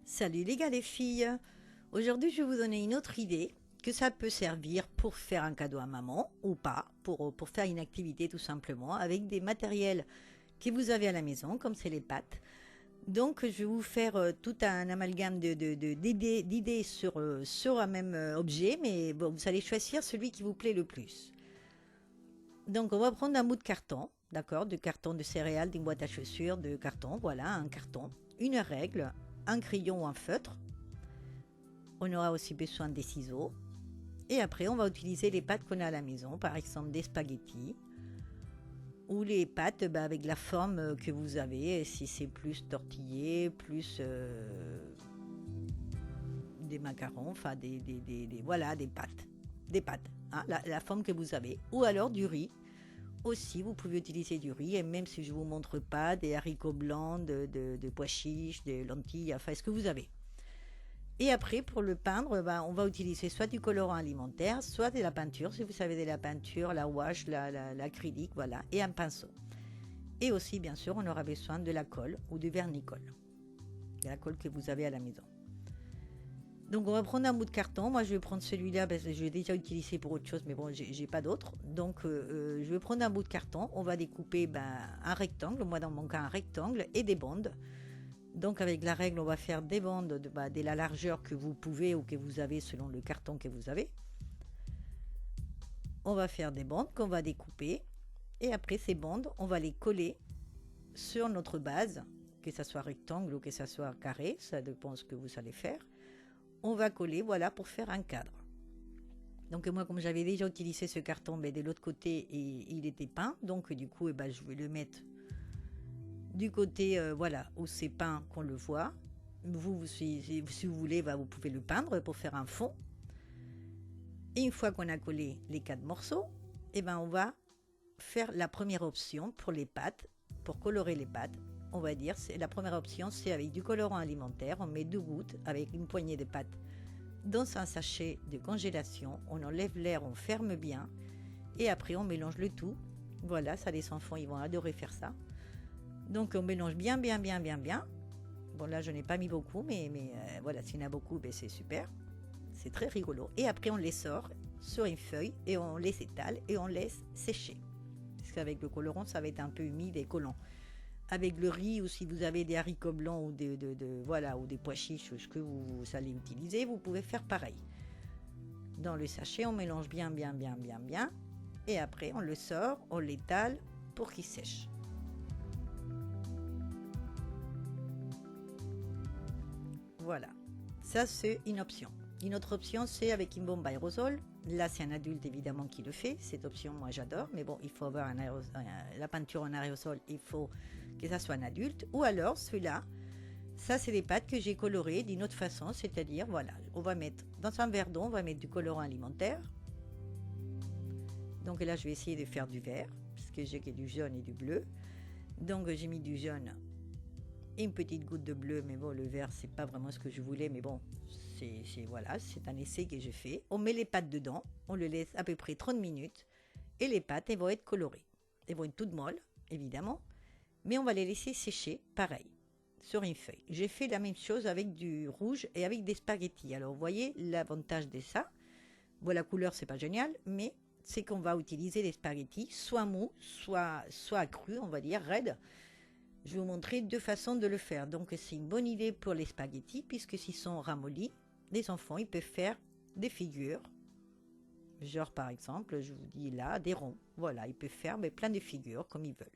Salut les gars, les filles. Aujourd'hui, je vais vous donner une autre idée que ça peut servir pour faire un cadeau à maman ou pas, pour faire une activité tout simplement avec des matériels que vous avez à la maison, comme c'est les pâtes. Donc, je vais vous faire tout un amalgame d'idées sur un même objet, mais bon, vous allez choisir celui qui vous plaît le plus. Donc, on va prendre un bout de carton, d'accord, de carton de céréales, d'une boîte à chaussures, de carton, voilà, un carton, une règle, un crayon ou un feutre. On aura aussi besoin des ciseaux. Et après, on va utiliser les pâtes qu'on a à la maison, par exemple des spaghettis ou les pâtes avec la forme que vous avez, si c'est plus tortillé, plus des macarons, enfin voilà, des pâtes. Des pâtes, hein, la forme que vous avez. Ou alors du riz. Aussi, vous pouvez utiliser du riz, et même si je ne vous montre pas, des haricots blancs, de pois chiches, des lentilles, enfin ce que vous avez. Et après, pour le peindre, on va utiliser soit du colorant alimentaire, soit de la peinture, si vous savez de la peinture, la wash, l'acrylique, voilà, et un pinceau. Et aussi, bien sûr, on aura besoin de la colle ou du vernis-colle, de la colle que vous avez à la maison. Donc, on va prendre un bout de carton. Moi, je vais prendre celui-là parce que je l'ai déjà utilisé pour autre chose, mais bon, j'ai pas d'autre. Donc, je vais prendre un bout de carton. On va découper un rectangle, moi dans mon cas un rectangle, et des bandes. Donc avec la règle, on va faire des bandes de la largeur que vous pouvez ou que vous avez selon le carton que vous avez. On va faire des bandes qu'on va découper. Et après ces bandes, on va les coller sur notre base, que ce soit rectangle ou que ce soit carré, ça dépend de ce que vous allez faire. On va coller, voilà, pour faire un cadre. Donc moi, comme j'avais déjà utilisé ce carton, de l'autre côté, et il était peint, donc du coup, je vais le mettre du côté voilà, où c'est peint qu'on le voit. Si vous voulez, vous pouvez le peindre pour faire un fond. Et une fois qu'on a collé les 4 morceaux, on va faire la première option pour les pâtes, pour colorer les pâtes. On va dire, la première option, c'est avec du colorant alimentaire. On met 2 gouttes avec une poignée de pâtes dans un sachet de congélation. On enlève l'air, on ferme bien. Et après, on mélange le tout. Voilà, ça, les enfants, ils vont adorer faire ça. Donc, on mélange bien. Bon, là, je n'ai pas mis beaucoup, mais voilà, s'il y en a beaucoup, c'est super. C'est très rigolo. Et après, on les sort sur une feuille et on les étale et on laisse sécher. Parce qu'avec le colorant, ça va être un peu humide et collant. Avec le riz, ou si vous avez des haricots blancs ou ou des pois chiches, ou ce que vous allez utiliser, vous pouvez faire pareil. Dans le sachet, on mélange bien. Et après, on le sort, on l'étale pour qu'il sèche. Voilà, ça c'est une option. Une autre option, c'est avec une bombe aérosol. Là, c'est un adulte évidemment qui le fait. Cette option, moi j'adore, mais bon, il faut avoir la peinture en aérosol, il faut que ça soit un adulte. Ou alors celui-là, ça c'est des pâtes que j'ai colorées d'une autre façon, c'est-à-dire, voilà, on va mettre dans un verre d'eau, on va mettre du colorant alimentaire. Donc là, je vais essayer de faire du vert, puisque j'ai que du jaune et du bleu. Donc j'ai mis du jaune et une petite goutte de bleu, mais bon, le vert, c'est pas vraiment ce que je voulais, mais bon, voilà, c'est un essai que j'ai fait. On met les pâtes dedans, on le laisse à peu près 30 minutes, et les pâtes, elles vont être colorées. Elles vont être toutes molles, évidemment, mais on va les laisser sécher, pareil, sur une feuille. J'ai fait la même chose avec du rouge et avec des spaghettis. Alors, vous voyez l'avantage de ça. Bon, la couleur, c'est pas génial, mais c'est qu'on va utiliser les spaghettis, soit mous, soit crus, on va dire, raides. Je vais vous montrer 2 façons de le faire. Donc, c'est une bonne idée pour les spaghettis, puisque s'ils sont ramollis, les enfants, ils peuvent faire des figures. Genre, par exemple, je vous dis là, des ronds. Voilà, ils peuvent faire plein de figures, comme ils veulent.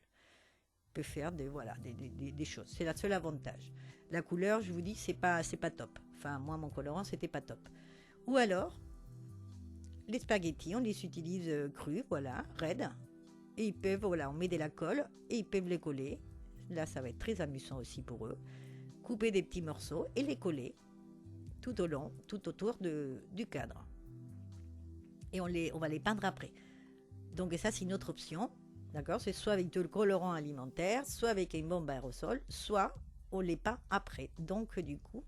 Ils peuvent faire des choses. C'est le seul avantage. La couleur, je vous dis, c'est pas top. Enfin, moi, mon colorant, c'était pas top. Ou alors, les spaghettis, on les utilise crus, voilà, raides. Et ils peuvent, voilà, on met de la colle et ils peuvent les coller. Là, ça va être très amusant aussi pour eux. Couper des petits morceaux et les coller tout au long, tout autour du cadre. Et on va les peindre après. Donc ça, c'est une autre option. D'accord? C'est soit avec du colorant alimentaire, soit avec une bombe aérosol, soit on les peint après. Donc du coup,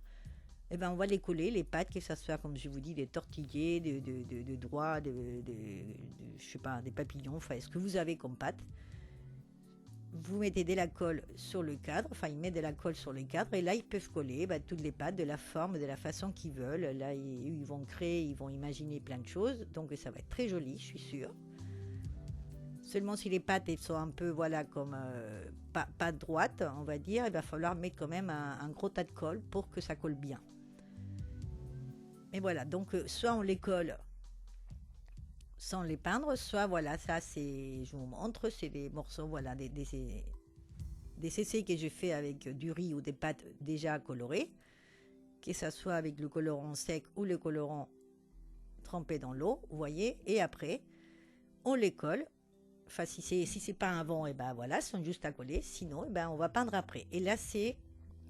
on va les coller, les pâtes, que ça soit, comme je vous dis, des tortillés, de doigts, je sais pas, des papillons, enfin, ce que vous avez comme pâte. vous mettez de la colle sur le cadre, enfin ils mettent de la colle sur le cadre et là ils peuvent coller toutes les pâtes de la forme, de la façon qu'ils veulent. Là ils vont créer, ils vont imaginer plein de choses, donc ça va être très joli, je suis sûre. Seulement si les pâtes elles sont un peu comme pas droites, on va dire, il va falloir mettre quand même un gros tas de colle pour que ça colle bien. Et voilà, donc soit on les colle sans les peindre, soit voilà, ça c'est, je vous montre, c'est des morceaux, voilà, des essais que j'ai fait avec du riz ou des pâtes déjà colorées, que ça soit avec le colorant sec ou le colorant trempé dans l'eau, vous voyez, et après on les colle. Enfin, si c'est pas un vent, et ben voilà, ils sont juste à coller. Sinon, on va peindre après. Et là, c'est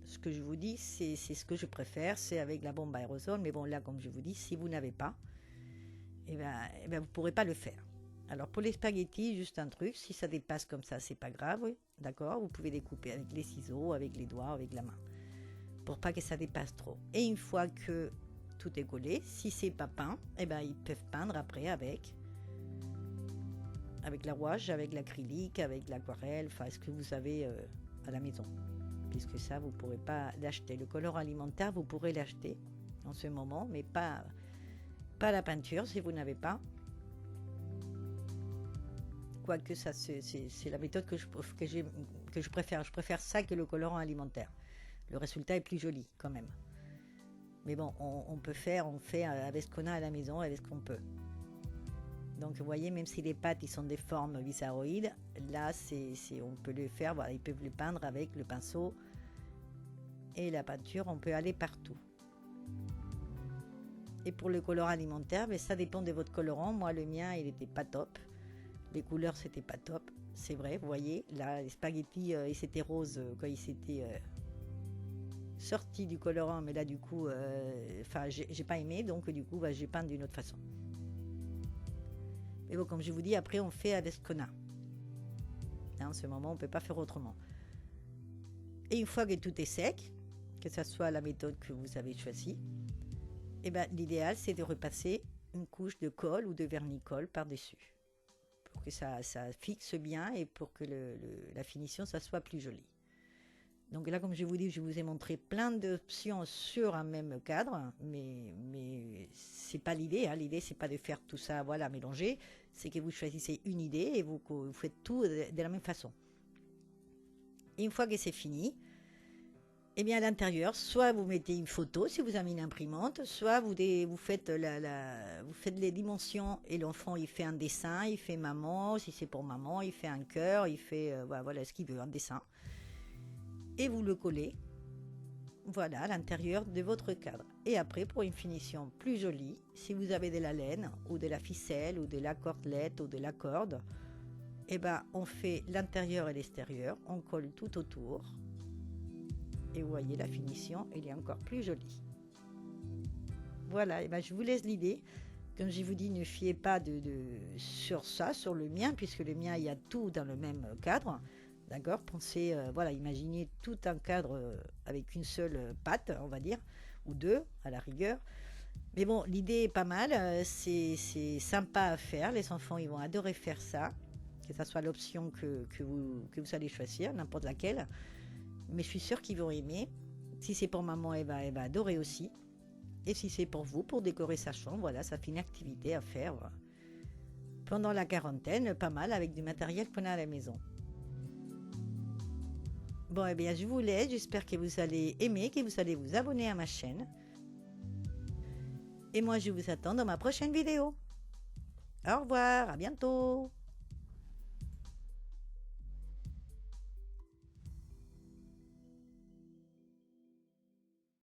ce que je vous dis, c'est ce que je préfère, c'est avec la bombe aérosol. Mais bon, là, comme je vous dis, si vous n'avez pas, vous pourrez pas le faire. Alors pour les spaghettis, juste un truc, si ça dépasse comme ça, c'est pas grave, oui, d'accord. Vous pouvez les couper avec les ciseaux, avec les doigts, avec la main, pour pas que ça dépasse trop. Et une fois que tout est collé, si c'est pas peint, ils peuvent peindre après avec la rouage, avec l'acrylique, avec l'aquarelle, enfin ce que vous avez à la maison. Puisque ça, vous ne pourrez pas l'acheter. Le colorant alimentaire, vous pourrez l'acheter en ce moment, mais pas la peinture si vous n'avez pas. Quoique ça, c'est la méthode que je préfère. Je préfère ça que le colorant alimentaire. Le résultat est plus joli quand même. Mais bon, on fait avec ce qu'on a à la maison, avec ce qu'on peut. Donc vous voyez, même si les pâtes ils sont des formes bizarroïdes, là on peut le faire, voilà, ils peuvent le peindre avec le pinceau et la peinture, on peut aller partout. Et pour le colorant alimentaire, ça dépend de votre colorant. Moi le mien il était pas top, les couleurs c'était pas top, c'est vrai, vous voyez, là les spaghettis ils étaient roses quand ils s'étaient sortis du colorant, mais là du coup, j'ai pas aimé, donc du coup j'ai peint d'une autre façon. Mais bon, comme je vous dis, après on fait avec ce qu'on a. En ce moment, on ne peut pas faire autrement. Et une fois que tout est sec, que ce soit la méthode que vous avez choisie, l'idéal c'est de repasser une couche de colle ou de vernis-colle par-dessus. Pour que ça fixe bien et pour que la finition ça soit plus joli. Donc là, comme je vous dis, je vous ai montré plein d'options sur un même cadre, mais c'est pas l'idée. L'idée, c'est pas de faire tout ça, voilà, mélanger. C'est que vous choisissez une idée et vous faites tout de la même façon. Et une fois que c'est fini, à l'intérieur, soit vous mettez une photo si vous avez une imprimante, soit vous faites les dimensions et l'enfant il fait un dessin, il fait maman, si c'est pour maman, il fait un cœur, il fait voilà ce qu'il veut, un dessin. Et vous le collez, voilà, à l'intérieur de votre cadre. Et après, pour une finition plus jolie, si vous avez de la laine ou de la ficelle ou de la cordelette ou de la corde, on fait l'intérieur et l'extérieur, on colle tout autour. Et vous voyez, la finition, elle est encore plus jolie. Voilà, je vous laisse l'idée. Comme je vous dis, ne fiez pas sur ça, sur le mien, puisque le mien, il y a tout dans le même cadre. D'accord, pensez, imaginez tout un cadre avec une seule pâte, on va dire, ou deux à la rigueur. Mais bon, l'idée est pas mal, c'est sympa à faire, les enfants ils vont adorer faire ça, que ça soit l'option que vous allez choisir, n'importe laquelle. Mais je suis sûre qu'ils vont aimer. Si c'est pour maman, elle va adorer aussi. Et si c'est pour vous, pour décorer sa chambre, voilà, ça fait une activité à faire pendant la quarantaine, pas mal avec du matériel qu'on a à la maison. Bon, je vous laisse. J'espère que vous allez aimer, que vous allez vous abonner à ma chaîne. Et moi, je vous attends dans ma prochaine vidéo. Au revoir, à bientôt.